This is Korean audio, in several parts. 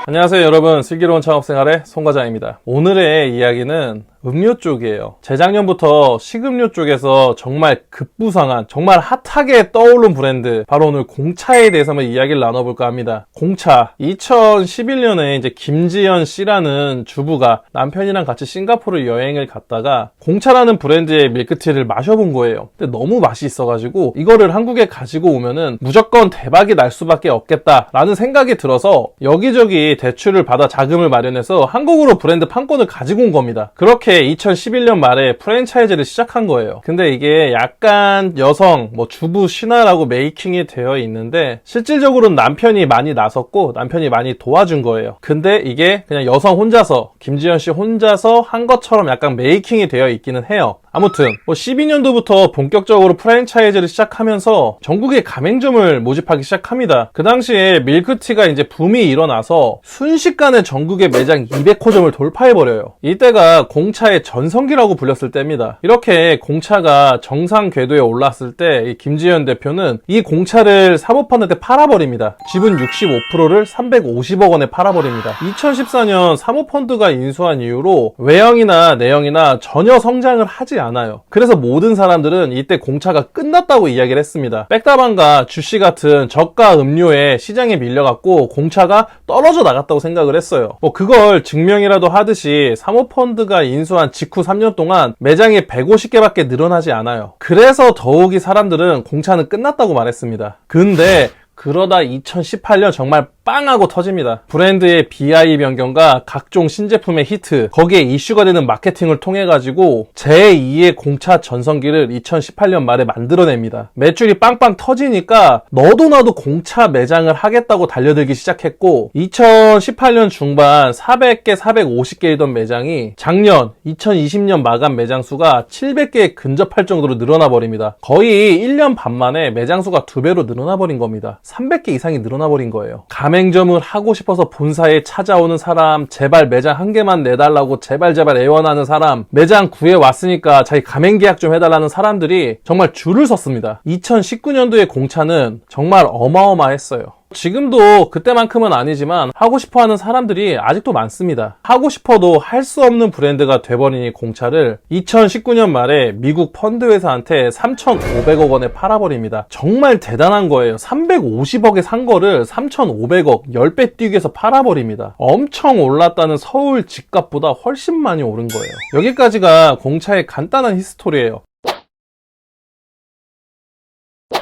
안녕하세요 여러분, 슬기로운 창업생활의 송과장입니다. 오늘의 이야기는 음료 쪽이에요. 재작년부터 식음료 쪽에서 정말 급부상한, 정말 핫하게 떠오른 브랜드, 바로 오늘 공차에 대해서 한번 이야기를 나눠볼까 합니다. 공차, 2011년에 이제 김지연 씨라는 주부가 남편이랑 같이 싱가포르 여행을 갔다가 공차라는 브랜드의 밀크티를 마셔본 거예요. 근데 너무 맛이 있어가지고 이거를 한국에 가지고 오면은 무조건 대박이 날 수밖에 없겠다라는 생각이 들어서 여기저기 대출을 받아 자금을 마련해서 한국으로 브랜드 판권을 가지고 온 겁니다. 그렇게 2011년 말에 프랜차이즈를 시작한 거예요. 근데 이게 약간 여성, 주부 신화라고 메이킹이 되어 있는데 실질적으로는 남편이 많이 나섰고 남편이 많이 도와준 거예요. 근데 이게 그냥 여성 혼자서, 김지연 씨 혼자서 한 것처럼 약간 메이킹이 되어 있기는 해요. 아무튼 12년도부터 본격적으로 프랜차이즈를 시작하면서 전국에 가맹점을 모집하기 시작합니다. 그 당시에 밀크티가 이제 붐이 일어나서 순식간에 전국의 매장 200호점을 돌파해버려요. 이때가 공차의 전성기라고 불렸을 때입니다. 이렇게 공차가 정상 궤도에 올랐을 때 이 김지연 대표는 이 공차를 사모펀드한테 팔아버립니다. 지분 65%를 350억 원에 팔아버립니다. 2014년 사모펀드가 인수한 이후로 외형이나 내형이나 전혀 성장을 하지 않아요. 그래서 모든 사람들은 이때 공차가 끝났다고 이야기를 했습니다. 백다방과 주시 같은 저가 음료에 시장에 밀려갖고 공차가 떨어져 나갔다고 생각을 했어요. 그걸 증명이라도 하듯이 사모펀드가 인수한 직후 3년 동안 매장이 150개밖에 늘어나지 않아요. 그래서 더욱이 사람들은 공차는 끝났다고 말했습니다. 근데 그러다 2018년 정말 빵하고 터집니다. 브랜드의 BI 변경과 각종 신제품의 히트, 거기에 이슈가 되는 마케팅을 통해 가지고 제2의 공차 전성기를 2018년 말에 만들어냅니다. 매출이 빵빵 터지니까 너도 나도 공차 매장을 하겠다고 달려들기 시작했고 2018년 중반 400개, 450개이던 매장이 작년 2020년 마감 매장 수가 700개에 근접할 정도로 늘어나 버립니다. 거의 1년 반 만에 매장 수가 2배로 늘어나 버린 겁니다. 300개 이상이 늘어나 버린 거예요. 가맹점을 하고 싶어서 본사에 찾아오는 사람, 제발 매장 한 개만 내달라고 제발 애원하는 사람, 매장 구해 왔으니까 자기 가맹 계약 좀 해달라는 사람들이 정말 줄을 섰습니다. 2019년도의 공차는 정말 어마어마했어요. 지금도 그때만큼은 아니지만 하고 싶어하는 사람들이 아직도 많습니다. 하고 싶어도 할 수 없는 브랜드가 돼버린 이 공차를 2019년 말에 미국 펀드 회사한테 3,500억 원에 팔아버립니다. 정말 대단한 거예요. 350억에 산 거를 3,500억 10배 뛰기 위해서 팔아버립니다. 엄청 올랐다는 서울 집값보다 훨씬 많이 오른 거예요. 여기까지가 공차의 간단한 히스토리예요.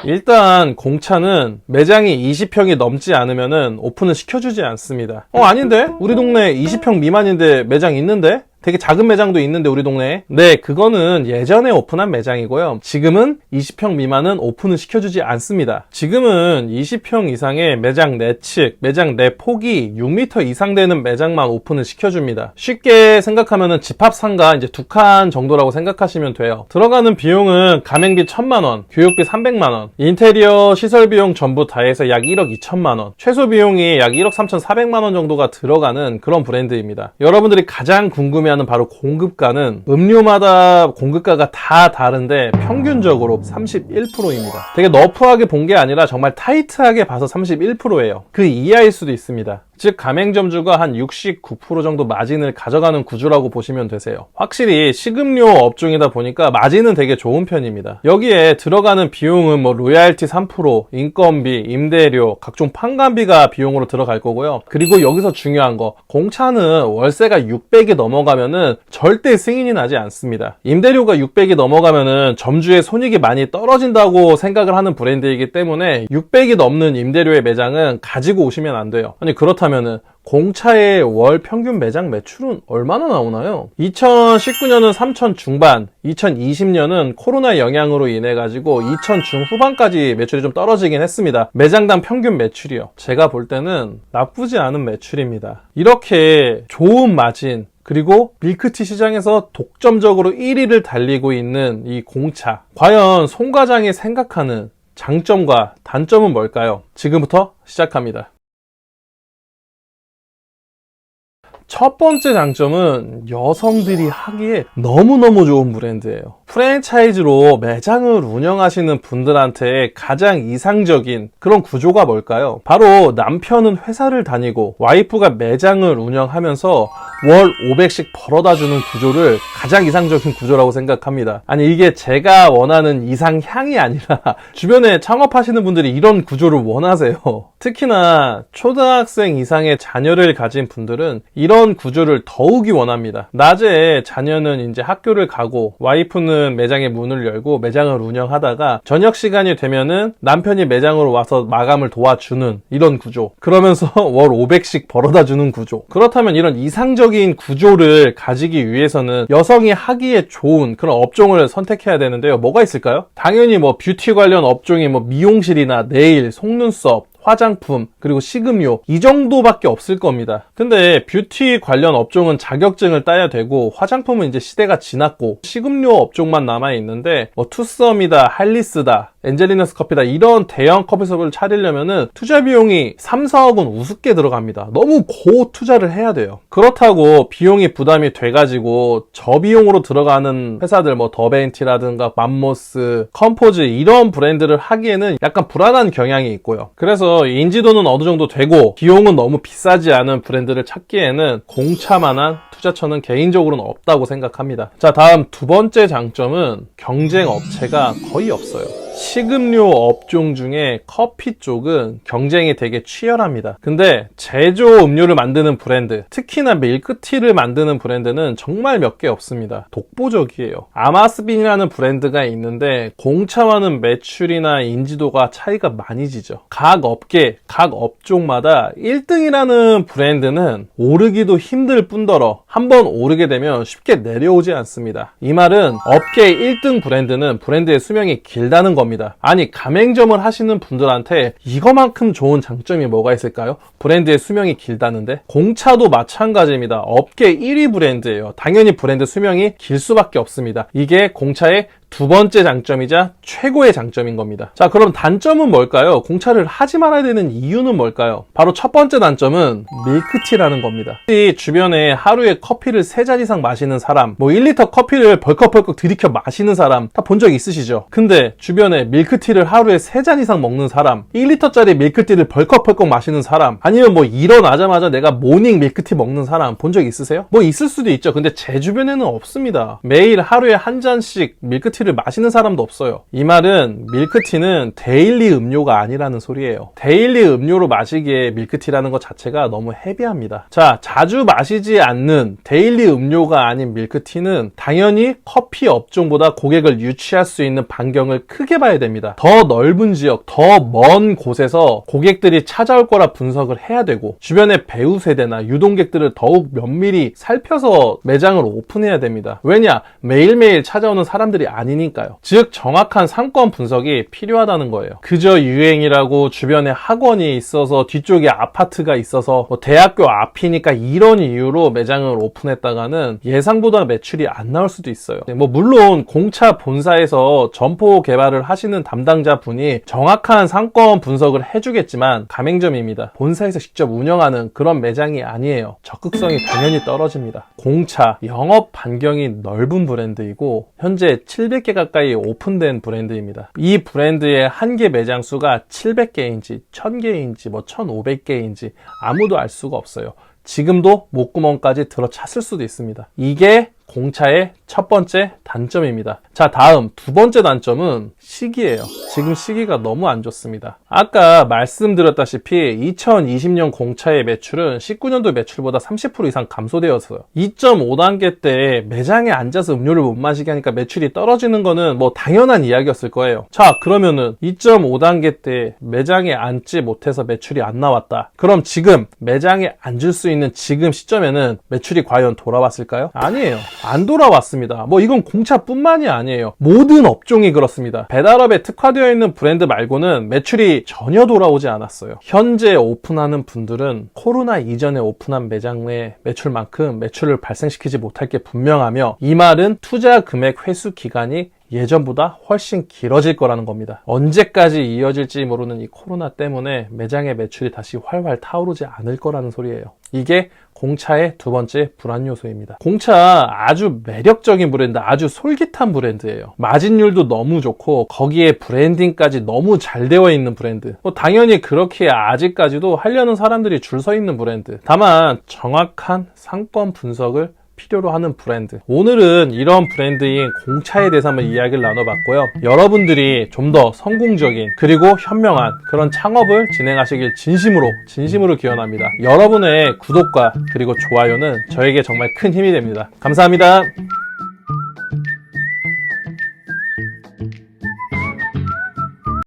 일단 공차는 매장이 20평이 넘지 않으면 오픈을 시켜주지 않습니다. 아닌데? 우리 동네 20평 미만인데 매장 있는데? 되게 작은 매장도 있는데 우리 동네에. 네, 그거는 예전에 오픈한 매장이고요. 지금은 20평 미만은 오픈을 시켜주지 않습니다. 지금은 20평 이상의 매장 내측, 매장 내 폭이 6m 이상 되는 매장만 오픈을 시켜줍니다. 쉽게 생각하면은 집합상가 이제 2칸 정도라고 생각하시면 돼요. 들어가는 비용은 가맹비 1,000만원, 교육비 300만원, 인테리어 시설 비용 전부 다 해서 약 1억 2천만원, 최소 비용이 약 1억 3,400만원 정도가 들어가는 그런 브랜드입니다. 여러분들이 가장 궁금해하는 바로 공급가는 음료마다 공급가가 다 다른데 평균적으로 31%입니다. 되게 너프하게 본 게 아니라 정말 타이트하게 봐서 31%예요. 그 이하일 수도 있습니다. 즉 가맹점주가 한 69% 정도 마진을 가져가는 구조라고 보시면 되세요. 확실히 식음료 업종이다 보니까 마진은 되게 좋은 편입니다. 여기에 들어가는 비용은 로얄티 3%, 인건비, 임대료, 각종 판관비가 비용으로 들어갈 거고요. 그리고 여기서 중요한 거, 공차는 월세가 600이 넘어가면은 절대 승인이 나지 않습니다. 임대료가 600이 넘어가면은 점주의 손익이 많이 떨어진다고 생각을 하는 브랜드이기 때문에 600이 넘는 임대료의 매장은 가지고 오시면 안 돼요. 아니 그렇다면은 공차의 월 평균 매장 매출은 얼마나 나오나요? 2019년은 3천 중반, 2020년은 코로나 영향으로 인해 가지고 2천 중후반까지 매출이 좀 떨어지긴 했습니다. 매장당 평균 매출이요. 제가 볼 때는 나쁘지 않은 매출입니다. 이렇게 좋은 마진, 그리고 밀크티 시장에서 독점적으로 1위를 달리고 있는 이 공차, 과연 송 과장이 생각하는 장점과 단점은 뭘까요? 지금부터 시작합니다. 첫 번째 장점은 여성들이 하기에 너무너무 좋은 브랜드예요. 프랜차이즈로 매장을 운영하시는 분들한테 가장 이상적인 그런 구조가 뭘까요? 바로 남편은 회사를 다니고 와이프가 매장을 운영하면서 월 500씩 벌어다 주는 구조를 가장 이상적인 구조라고 생각합니다. 아니, 이게 제가 원하는 이상향이 아니라 주변에 창업하시는 분들이 이런 구조를 원하세요. 특히나 초등학생 이상의 자녀를 가진 분들은 이런 구조를 더욱이 원합니다. 낮에 자녀는 이제 학교를 가고 와이프는 매장의 문을 열고 매장을 운영하다가 저녁 시간이 되면은 남편이 매장으로 와서 마감을 도와주는 이런 구조. 그러면서 월 500씩 벌어다 주는 구조. 그렇다면 이런 이상적인 구조를 가지기 위해서는 여성이 하기에 좋은 그런 업종을 선택해야 되는데요. 뭐가 있을까요? 당연히 뭐 뷰티 관련 업종이 뭐 미용실이나 네일, 속눈썹, 화장품, 그리고 식음료, 이 정도밖에 없을 겁니다. 근데 뷰티 관련 업종은 자격증을 따야 되고, 화장품은 이제 시대가 지났고, 식음료 업종만 남아있는데 뭐 투썸이다, 할리스다, 엔젤리너스 커피다, 이런 대형 커피숍을 차리려면은 투자 비용이 3, 4억은 우습게 들어갑니다. 너무 고투자를 해야 돼요. 그렇다고 비용이 부담이 돼가지고 저비용으로 들어가는 회사들, 뭐 더벤티라든가 맘모스, 컴포즈, 이런 브랜드를 하기에는 약간 불안한 경향이 있고요. 그래서 인지도는 어느 정도 되고 비용은 너무 비싸지 않은 브랜드를 찾기에는 공차만한 투자처는 개인적으로는 없다고 생각합니다. 자, 다음 두 번째 장점은 경쟁 업체가 거의 없어요. 식음료 업종 중에 커피 쪽은 경쟁이 되게 치열합니다. 근데 제조 음료를 만드는 브랜드, 특히나 밀크티를 만드는 브랜드는 정말 몇 개 없습니다. 독보적이에요. 아마스빈이라는 브랜드가 있는데 공차와는 매출이나 인지도가 차이가 많이 지죠. 각 업계, 각 업종마다 1등이라는 브랜드는 오르기도 힘들 뿐더러 한번 오르게 되면 쉽게 내려오지 않습니다. 이 말은 업계 1등 브랜드는 브랜드의 수명이 길다는 겁니다. 아니, 가맹점을 하시는 분들한테 이거만큼 좋은 장점이 뭐가 있을까요? 브랜드의 수명이 길다는데? 공차도 마찬가지입니다. 업계 1위 브랜드예요. 당연히 브랜드 수명이 길 수밖에 없습니다. 이게 공차의 두 번째 장점이자 최고의 장점인 겁니다. 자, 그럼 단점은 뭘까요? 공차를 하지 말아야 되는 이유는 뭘까요? 바로 첫 번째 단점은 밀크티라는 겁니다. 주변에 하루에 커피를 3잔 이상 마시는 사람, 뭐 1리터 커피를 벌컥벌컥 들이켜 마시는 사람 다 본 적 있으시죠? 근데 주변에 밀크티를 하루에 3잔 이상 먹는 사람, 1리터짜리 밀크티를 벌컥벌컥 마시는 사람, 아니면 뭐 일어나자마자 내가 모닝 밀크티 먹는 사람 본 적 있으세요? 뭐 있을 수도 있죠. 근데 제 주변에는 없습니다. 매일 하루에 한 잔씩 밀크티를 마시는 사람도 없어요. 이 말은 밀크티는 데일리 음료가 아니라는 소리예요. 데일리 음료로 마시기에 밀크티라는 것 자체가 너무 헤비합니다. 자, 자주 마시지 않는 데일리 음료가 아닌 밀크티는 당연히 커피 업종보다 고객을 유치할 수 있는 반경을 크게 봐야 됩니다. 더 넓은 지역, 더 먼 곳에서 고객들이 찾아올 거라 분석을 해야 되고, 주변의 배우 세대나 유동객들을 더욱 면밀히 살펴서 매장을 오픈해야 됩니다. 왜냐? 매일매일 찾아오는 사람들이 아니니까요. 즉, 정확한 상권 분석이 필요하다는 거예요. 그저 유행이라고 주변에 학원이 있어서 뒤쪽에 아파트가 있어서 뭐 대학교 앞이니까 이런 이유로 매장을 오픈했다가는 예상보다 매출이 안 나올 수도 있어요. 뭐 물론 공차 본사에서 점포 개발을 하시는 담당자분이 정확한 상권 분석을 해주겠지만 가맹점입니다. 본사에서 직접 운영하는 그런 매장이 아니에요. 적극성이 당연히 떨어집니다. 공차, 영업 반경이 넓은 브랜드이고 현재 700개 가까이 오픈된 브랜드입니다. 이 브랜드의 한 개 매장 수가 700개인지 1000개인지 뭐 1500개인지 아무도 알 수가 없어요. 지금도 목구멍까지 들어찼을 수도 있습니다. 이게 공차의 첫 번째 단점입니다. 자, 다음 두 번째 단점은 시기예요. 지금 시기가 너무 안 좋습니다. 아까 말씀드렸다시피 2020년 공차의 매출은 19년도 매출보다 30% 이상 감소되었어요. 2.5단계 때 매장에 앉아서 음료를 못 마시게 하니까 매출이 떨어지는 거는 뭐 당연한 이야기였을 거예요. 자, 그러면은 2.5단계 때 매장에 앉지 못해서 매출이 안 나왔다. 그럼 지금 매장에 앉을 수 있는 지금 시점에는 매출이 과연 돌아왔을까요? 아니에요. 안 돌아왔습니다. 뭐 이건 공차뿐만이 아니에요. 모든 업종이 그렇습니다. 배달업에 특화되어 있는 브랜드 말고는 매출이 전혀 돌아오지 않았어요. 현재 오픈하는 분들은 코로나 이전에 오픈한 매장의 매출만큼 매출을 발생시키지 못할 게 분명하며, 이 말은 투자 금액 회수 기간이 예전보다 훨씬 길어질 거라는 겁니다. 언제까지 이어질지 모르는 이 코로나 때문에 매장의 매출이 다시 활활 타오르지 않을 거라는 소리예요. 이게 공차의 두 번째 불안 요소입니다. 공차 아주 매력적인 브랜드, 아주 솔깃한 브랜드예요. 마진율도 너무 좋고 거기에 브랜딩까지 너무 잘 되어 있는 브랜드. 당연히 그렇게 아직까지도 하려는 사람들이 줄 서 있는 브랜드. 다만 정확한 상권 분석을 필요로 하는 브랜드. 오늘은 이런 브랜드인 공차에 대해서 한번 이야기를 나눠봤고요. 여러분들이 좀 더 성공적인 그리고 현명한 그런 창업을 진행하시길 진심으로 기원합니다. 여러분의 구독과 그리고 좋아요는 저에게 정말 큰 힘이 됩니다. 감사합니다.